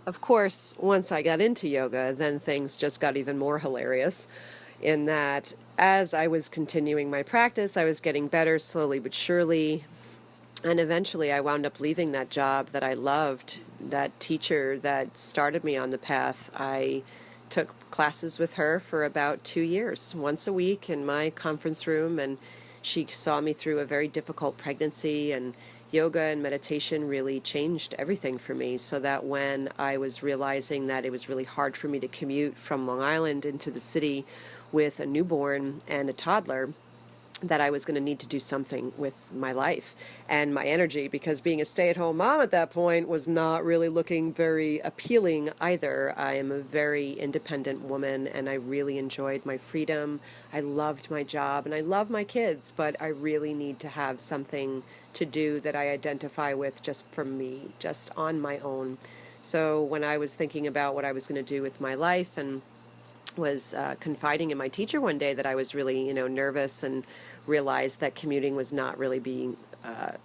of course, once I got into yoga, then things just got even more hilarious in that as I was continuing my practice, I was getting better slowly but surely. And eventually I wound up leaving that job that I loved, that teacher that started me on the path. I took classes with her for about 2 years, once a week in my conference room, and she saw me through a very difficult pregnancy, and yoga and meditation really changed everything for me, so that when I was realizing that it was really hard for me to commute from Long Island into the city with a newborn and a toddler, that I was going to need to do something with my life and my energy, because being a stay-at-home mom at that point was not really looking very appealing either. I am a very independent woman and I really enjoyed my freedom. I loved my job and I love my kids, but I really need to have something to do that I identify with just for me, just on my own. So when I was thinking about what I was going to do with my life and was confiding in my teacher one day that I was really, nervous, and realized that commuting was not really being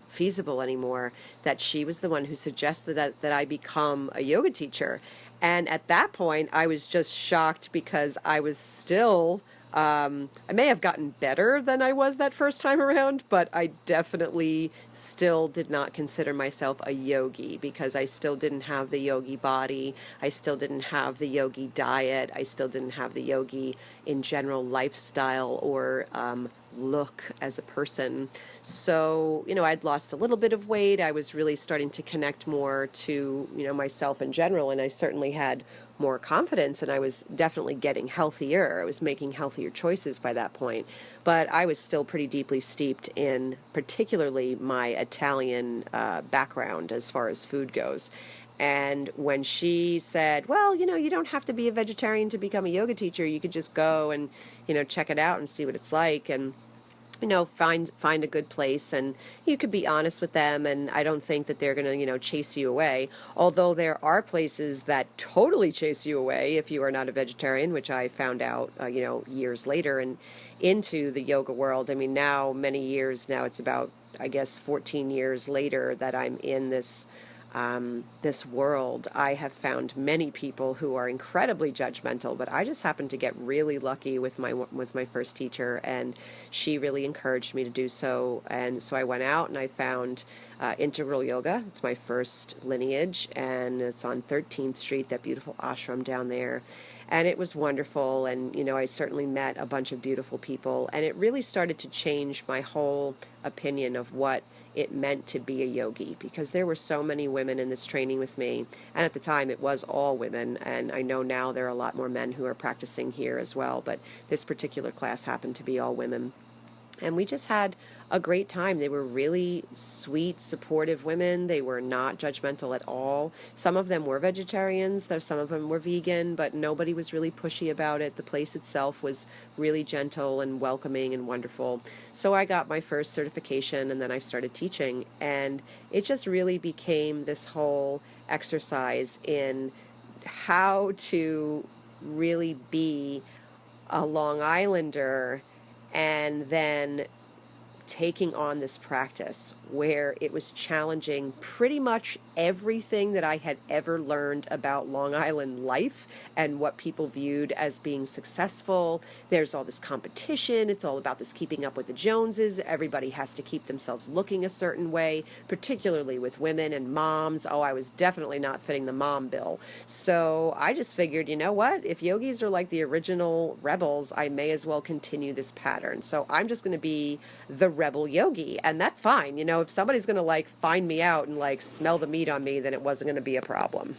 feasible anymore, that she was the one who suggested that I become a yoga teacher. And at that point, I was just shocked because I was still, I may have gotten better than I was that first time around, but I definitely still did not consider myself a yogi because I still didn't have the yogi body. I still didn't have the yogi diet. I still didn't have the yogi in general lifestyle or look as a person. So, I'd lost a little bit of weight. I was really starting to connect more to, myself in general, and I certainly had more confidence, and I was definitely getting healthier. I was making healthier choices by that point. But I was still pretty deeply steeped in particularly my Italian background as far as food goes. And when she said, well, you don't have to be a vegetarian to become a yoga teacher. You could just go and, check it out and see what it's like. And find a good place, and you could be honest with them, and I don't think that they're going to, chase you away. Although there are places that totally chase you away if you are not a vegetarian, which I found out, years later and into the yoga world. I mean, now, many years now, it's about, I guess, 14 years later that I'm in this world. I have found many people who are incredibly judgmental, but I just happened to get really lucky with my first teacher, and she really encouraged me to do so. And so I went out and I found Integral Yoga. It's my first lineage, and it's on 13th Street, that beautiful ashram down there. And it was wonderful, and I certainly met a bunch of beautiful people, and it really started to change my whole opinion of what it meant to be a yogi, because there were so many women in this training with me, and at the time it was all women, and I know now there are a lot more men who are practicing here as well, but this particular class happened to be all women. And we just had a great time. They were really sweet, supportive women. They were not judgmental at all. Some of them were vegetarians, though some of them were vegan, but nobody was really pushy about it. The place itself was really gentle and welcoming and wonderful. So I got my first certification, and then I started teaching. And it just really became this whole exercise in how to really be a Long Islander, and then taking on this practice where it was challenging pretty much everything that I had ever learned about Long Island life and what people viewed as being successful. There's all this competition. It's all about this keeping up with the Joneses. Everybody has to keep themselves looking a certain way, particularly with women and moms. Oh, I was definitely not fitting the mom bill. So I just figured, you know what? If yogis are like the original rebels, I may as well continue this pattern. So I'm just going to be the rebel yogi, and that's fine. If somebody's going to find me out and smell the meat on me, then it wasn't going to be a problem.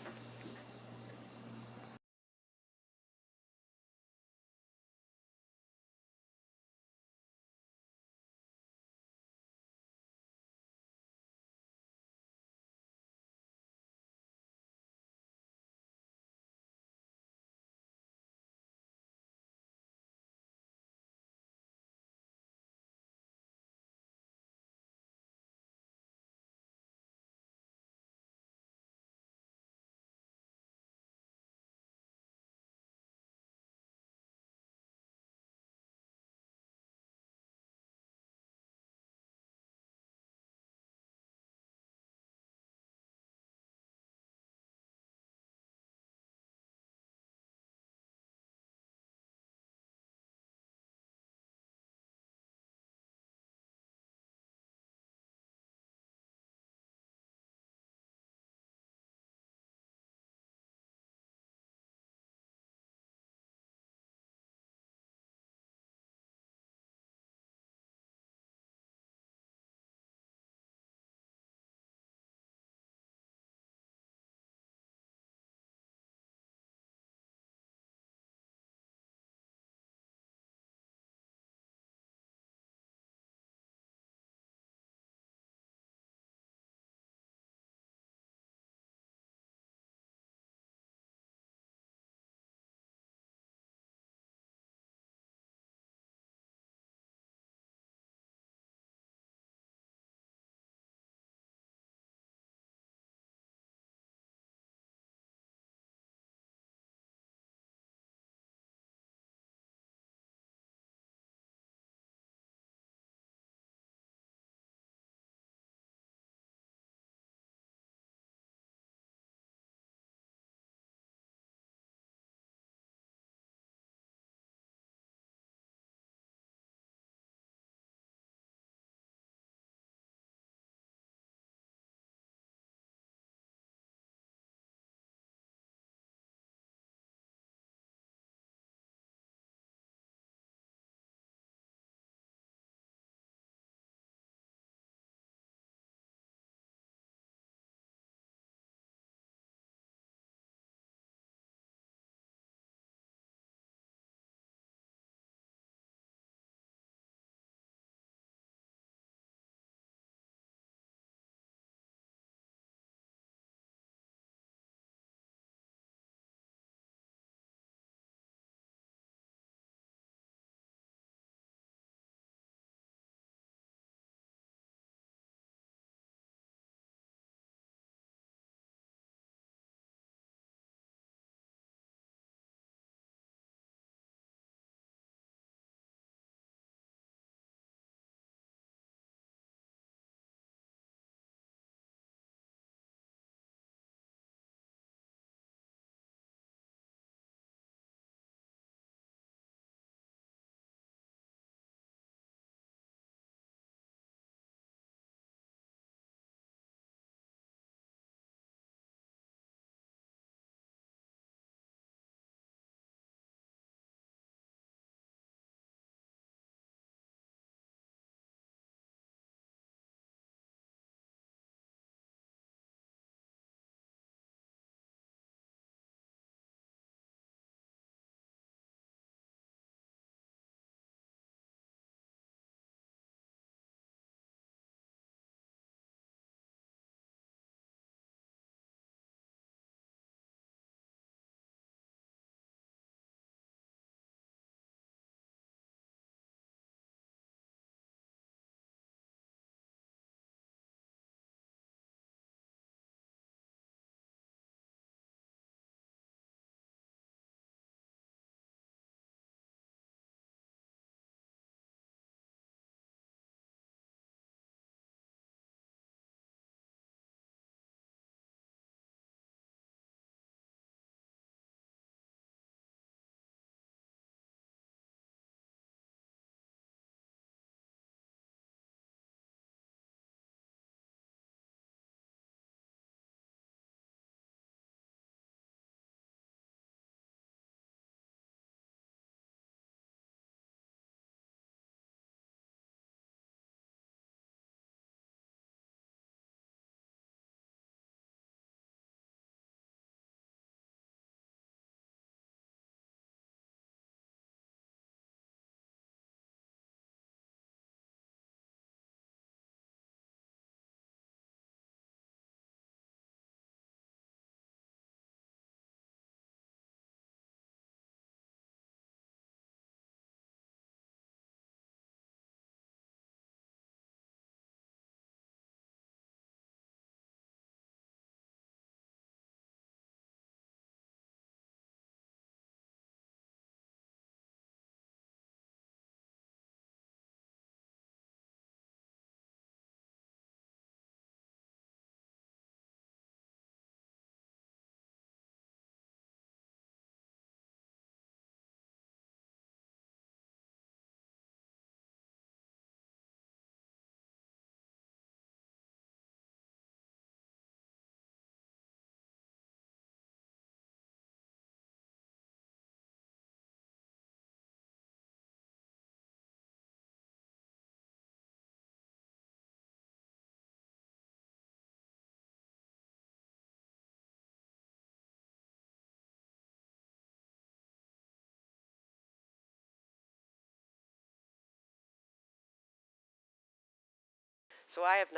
So I have not